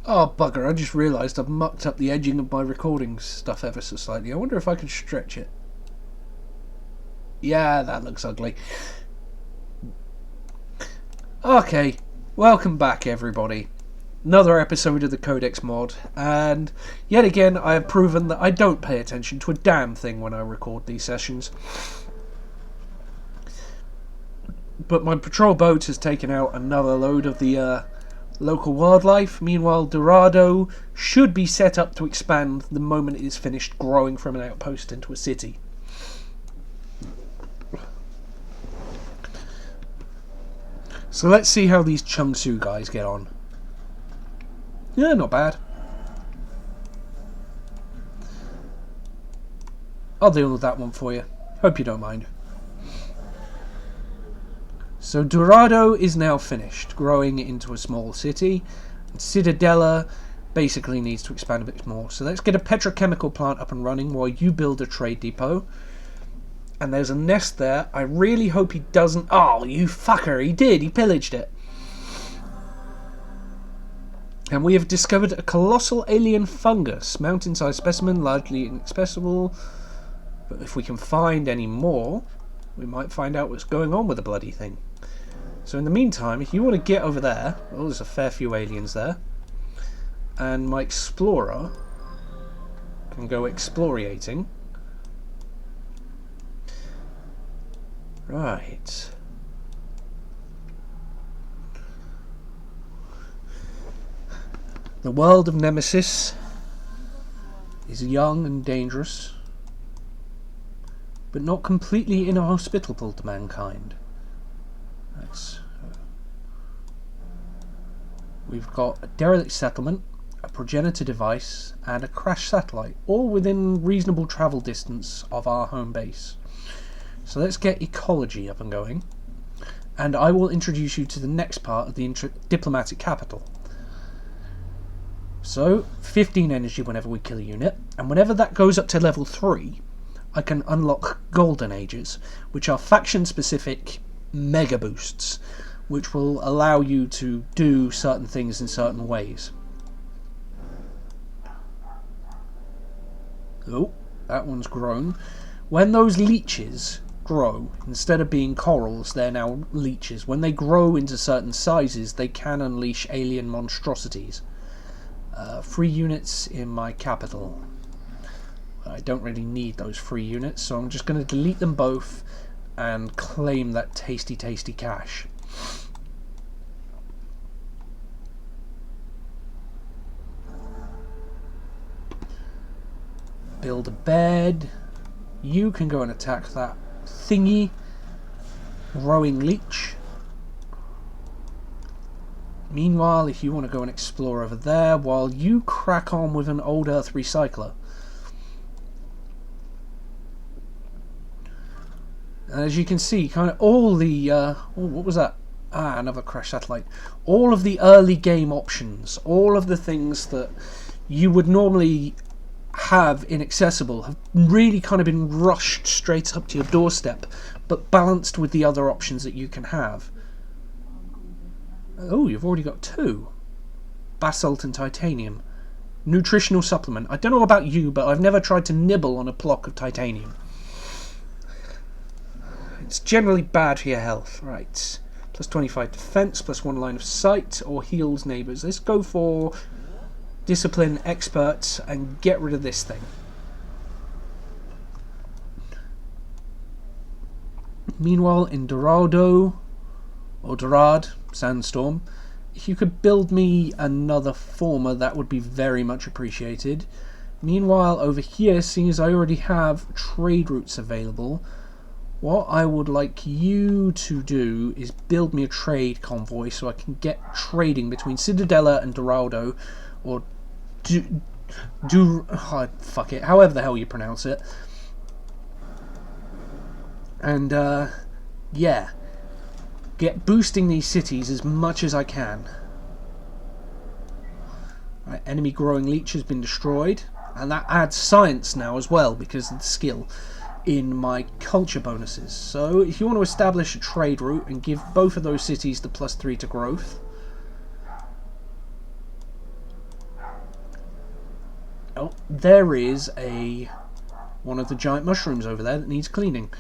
Oh, bugger, I just realised I've mucked up the edging of my recording stuff ever so slightly. I wonder if I can stretch it. Yeah, that looks ugly. Okay, welcome back everybody. Another episode of the Codex mod, and yet again I have proven that I don't pay attention to a damn thing when I record these sessions. But my patrol boat has taken out another load of the local wildlife. Meanwhile, Dorado should be set up to expand the moment it is finished growing from an outpost into a city. So let's see how these Chungsu guys get on. Yeah, not bad. I'll deal with that one for you. Hope you don't mind. So Dorado is now finished, growing into a small city. And Citadella basically needs to expand a bit more. So let's get a petrochemical plant up and running while you build a trade depot. And there's a nest there. I really hope he doesn't... Oh, you fucker, he did. He pillaged it. And we have discovered a colossal alien fungus. Mountain-sized specimen, largely inaccessible. But if we can find any more, we might find out what's going on with the bloody thing. So in the meantime, if you want to get over there... Oh, there's a fair few aliens there. And my explorer can go exploriating. Right. The world of Nemesis is young and dangerous, but not completely inhospitable to mankind. We've got a derelict settlement, a progenitor device, and a crashed satellite, all within reasonable travel distance of our home base. So let's get ecology up and going, and I will introduce you to the next part of the diplomatic capital. So, 15 energy whenever we kill a unit, and whenever that goes up to level 3, I can unlock Golden Ages, which are faction-specific mega boosts, which will allow you to do certain things in certain ways. Oh, that one's grown. When those leeches grow, instead of being corals, they're now leeches. When they grow into certain sizes, they can unleash alien monstrosities. 3 units in my capital. I don't really need those 3 units, so I'm just going to delete them both and claim that tasty cash. Build a bed. You can go and attack that thingy. Growing leech. Meanwhile, if you want to go and explore over there, while you crack on with an old Earth recycler. And as you can see, kind of all the... what was that? Ah, another crash satellite. All of the early game options, all of the things that you would normally have inaccessible, have really kind of been rushed straight up to your doorstep, but balanced with the other options that you can have. Oh, you've already got 2. Basalt and titanium. Nutritional supplement. I don't know about you, but I've never tried to nibble on a block of titanium. It's generally bad for your health. Right. Plus 25 defense, plus 1 line of sight, or heals neighbours. Let's go for discipline, experts, and get rid of this thing. Meanwhile, in Dorado, or Dorad, Sandstorm, if you could build me another former, that would be very much appreciated. Meanwhile, over here, seeing as I already have trade routes available, what I would like you to do is build me a trade convoy so I can get trading between Citadella and Dorado, or fuck it, however the hell you pronounce it. And, yeah. Get boosting these cities as much as I can. Right, enemy growing leech has been destroyed, and that adds science now as well because of the skill in my culture bonuses. So if you want to establish a trade route and give both of those cities the +3 to growth, Oh, there is one of the giant mushrooms over there that needs cleaning.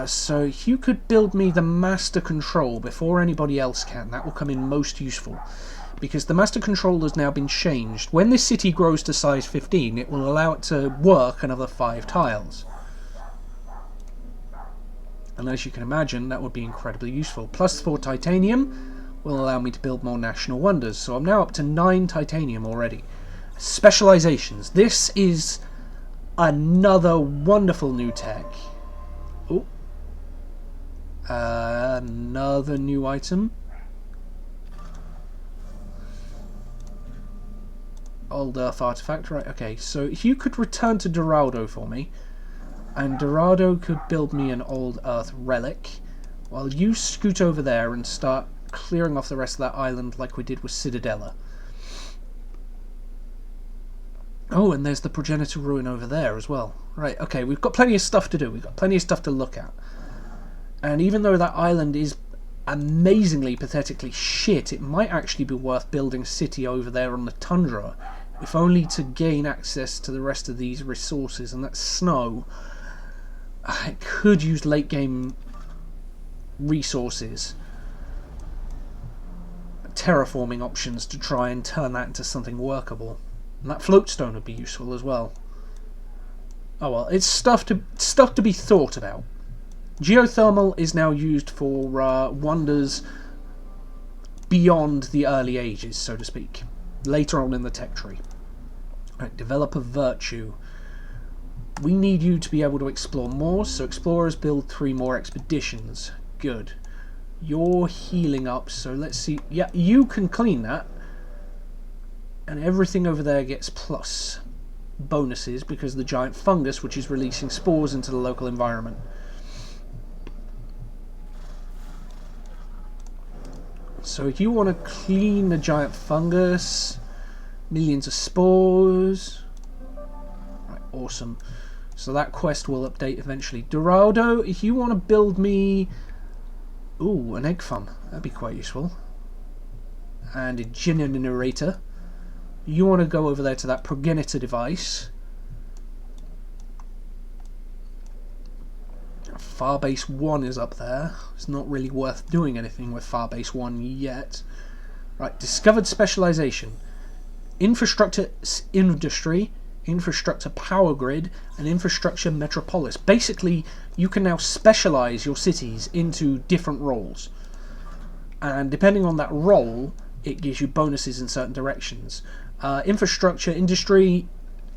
So you could build me the master control before anybody else can. That will come in most useful. Because the master control has now been changed. When this city grows to size 15, it will allow it to work another 5 tiles. And as you can imagine, that would be incredibly useful. Plus 4 titanium will allow me to build more national wonders. So I'm now up to 9 titanium already. Specializations. This is another wonderful new tech. Oh. Another new item. Old Earth artifact. Right, okay. So if you could return to Dorado for me, and Dorado could build me an Old Earth relic, while you scoot over there and start clearing off the rest of that island like we did with Citadella. Oh, and there's the progenitor ruin over there as well. Right, okay, we've got plenty of stuff to do. We've got plenty of stuff to look at. And even though that island is amazingly, pathetically shit, it might actually be worth building a city over there on the tundra, if only to gain access to the rest of these resources. And that's snow. I could use late game resources, terraforming options to try and turn that into something workable. And that floatstone would be useful as well. Oh well, it's stuff to be thought about. Geothermal is now used for wonders beyond the early ages, so to speak. Later on in the tech tree. Right, develop a virtue. We need you to be able to explore more, so explorers build 3 more expeditions. Good. You're healing up, so let's see. Yeah, you can clean that. And everything over there gets plus bonuses because of the giant fungus, which is releasing spores into the local environment. So if you want to clean the giant fungus, millions of spores. Right, awesome. So that quest will update eventually. Dorado, if you want to build me... Ooh, an egg farm. That'd be quite useful. And a generator. You want to go over there to that progenitor device. Farbase 1 is up there. It's not really worth doing anything with Farbase 1 yet. Right, discovered specialization. Infrastructure industry, infrastructure power grid, and infrastructure metropolis. Basically, you can now specialize your cities into different roles. And depending on that role, it gives you bonuses in certain directions. Infrastructure industry,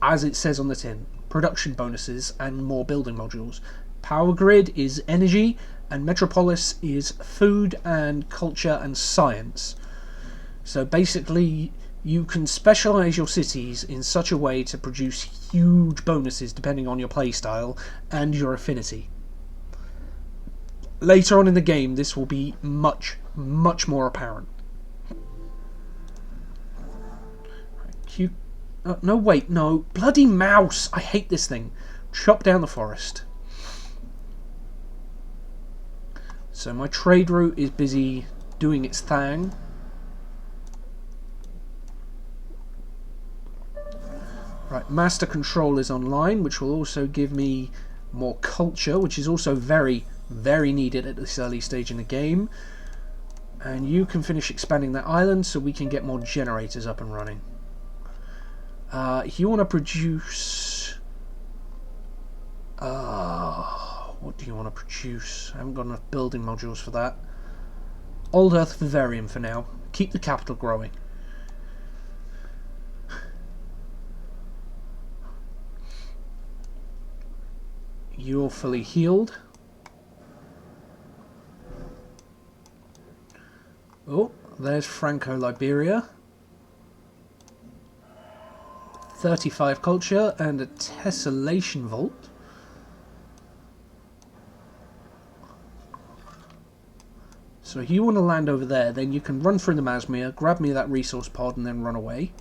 as it says on the tin, production bonuses and more building modules. Power grid is energy, and metropolis is food and culture and science. So basically, you can specialize your cities in such a way to produce huge bonuses depending on your playstyle and your affinity. Later on in the game, this will be much, much more apparent. No, wait, no. Bloody mouse! I hate this thing. Chop down the forest. So my trade route is busy doing its thing. Right, master control is online, which will also give me more culture, which is also very, very needed at this early stage in the game. And you can finish expanding that island so we can get more generators up and running. If you want to produce... what do you want to produce? I haven't got enough building modules for that. Old Earth Vivarium for now. Keep the capital growing. You're fully healed. Oh, there's Franco-Liberia. 35 culture and a tessellation vault. So if you want to land over there, then you can run through the Masmere, grab me that resource pod, and then run away.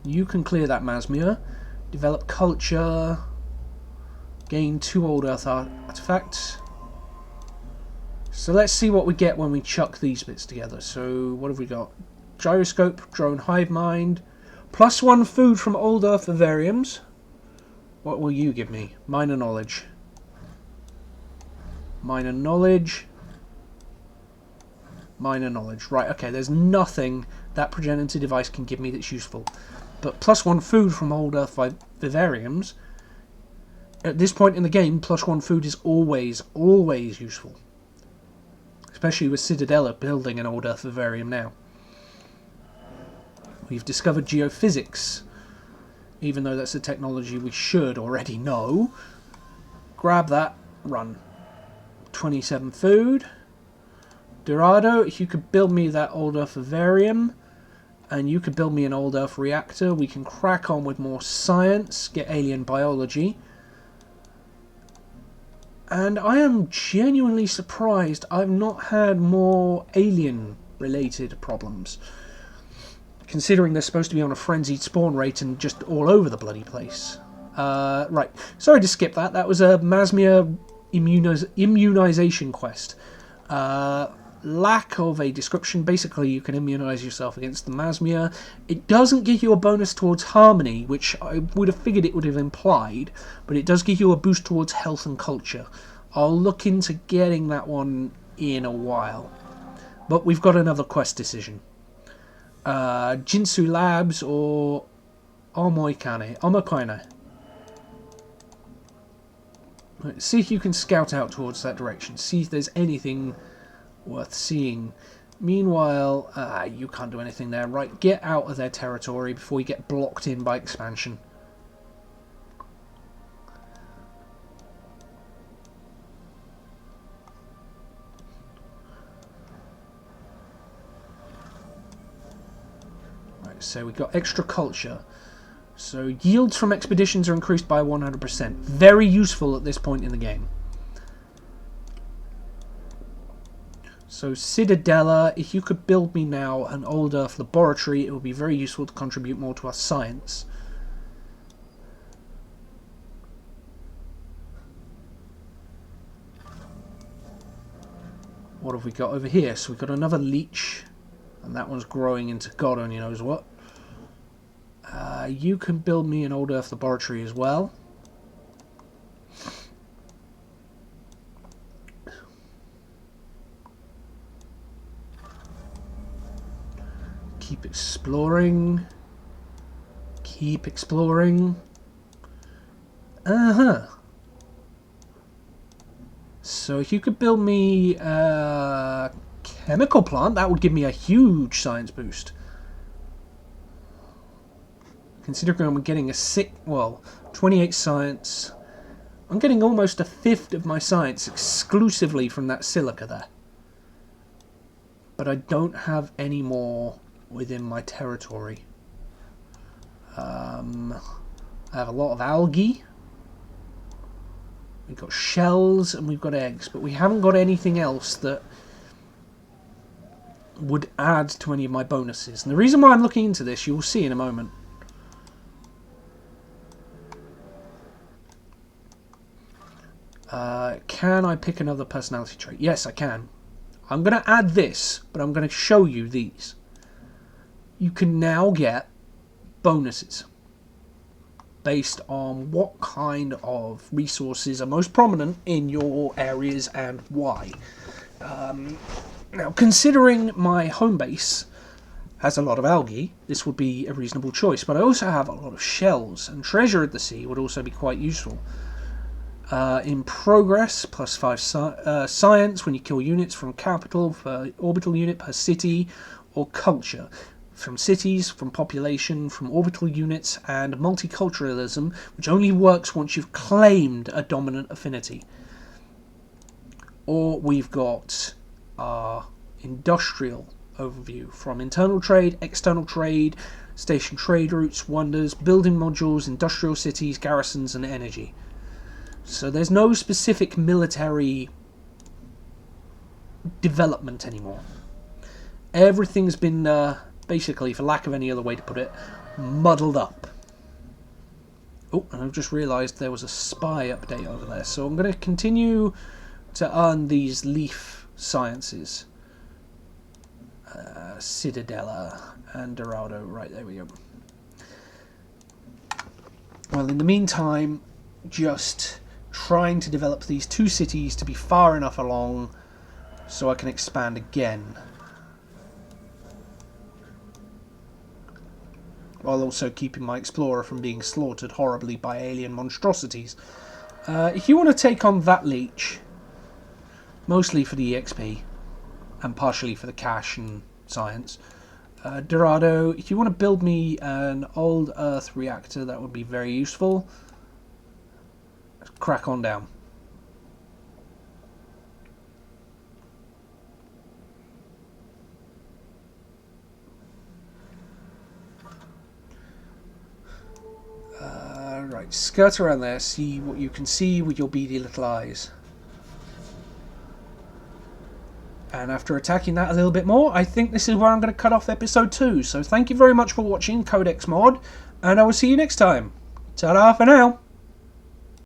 You can clear that Masmere, develop culture, gain 2 old earth artifacts. So let's see what we get when we chuck these bits together. So what have we got? gyroscope, drone hive mind, +1 food from old Earth vivariums. What will you give me? Minor knowledge. Minor knowledge. Minor knowledge. Right, okay, there's nothing that progenitor device can give me that's useful. But +1 food from old Earth vivariums, at this point in the game, +1 food is always useful. Especially with Citadella building an old Earth vivarium now. We've discovered geophysics, even though that's a technology we should already know. Grab that, run. 27 food. Dorado, if you could build me that old Earth vivarium, and you could build me an old Earth reactor, we can crack on with more science, get alien biology. And I am genuinely surprised I've not had more alien-related problems. Considering they're supposed to be on a frenzied spawn rate and just all over the bloody place. Right, sorry to skip that. That was a Masmia immunization quest. Lack of a description. Basically, you can immunize yourself against the Masmia. It doesn't give you a bonus towards harmony, which I would have figured it would have implied, but it does give you a boost towards health and culture. I'll look into getting that one in a while. But we've got another quest decision. Jinsu Labs or Omokaine. See if you can scout out towards that direction. See if there's anything worth seeing. Meanwhile, you can't do anything there. Right, get out of their territory before you get blocked in by expansion. Right, so we've got extra culture. So yields from expeditions are increased by 100%. Very useful at this point in the game. So Citadella, if you could build me now an old Earth laboratory, it would be very useful to contribute more to our science. What have we got over here? So we've got another leech, and that one's growing into God only knows what. You can build me an old Earth laboratory as well. Keep exploring. Keep exploring. So if you could build me a chemical plant, that would give me a huge science boost. Considering I'm getting a 28 science. I'm getting almost a fifth of my science exclusively from that silica there. But I don't have any more within my territory. I have a lot of algae. We've got shells and we've got eggs, but we haven't got anything else that would add to any of my bonuses. And the reason why I'm looking into this, you will see in a moment. Can I pick another personality trait? Yes, I can. I'm going to add this, but I'm going to show you these. You can now get bonuses based on what kind of resources are most prominent in your areas and why. Now, considering my home base has a lot of algae, this would be a reasonable choice, but I also have a lot of shells, and treasure at the sea would also be quite useful. In progress, +5 science when you kill units from capital per orbital unit per city, or culture from cities, from population, from orbital units, and multiculturalism, which only works once you've claimed a dominant affinity. Or we've got our industrial overview from internal trade, external trade, station trade routes, wonders, building modules, industrial cities, garrisons, and energy. So there's no specific military development anymore. Everything's been, basically, for lack of any other way to put it, muddled up. Oh, and I've just realised there was a spy update over there. So I'm going to continue to earn these leaf sciences. Citadella and Dorado. Right, there we go. Well, in the meantime, just trying to develop these 2 cities to be far enough along so I can expand again. While also keeping my explorer from being slaughtered horribly by alien monstrosities. If you want to take on that leech, mostly for the EXP, and partially for the cash and science, Dorado, if you want to build me an old Earth reactor, that would be very useful. Let's crack on down. Right, skirt around there, see what you can see with your beady little eyes. And after attacking that a little bit more, I think this is where I'm going to cut off episode 2. So thank you very much for watching Codex Mod, and I will see you next time. Ta-da for now!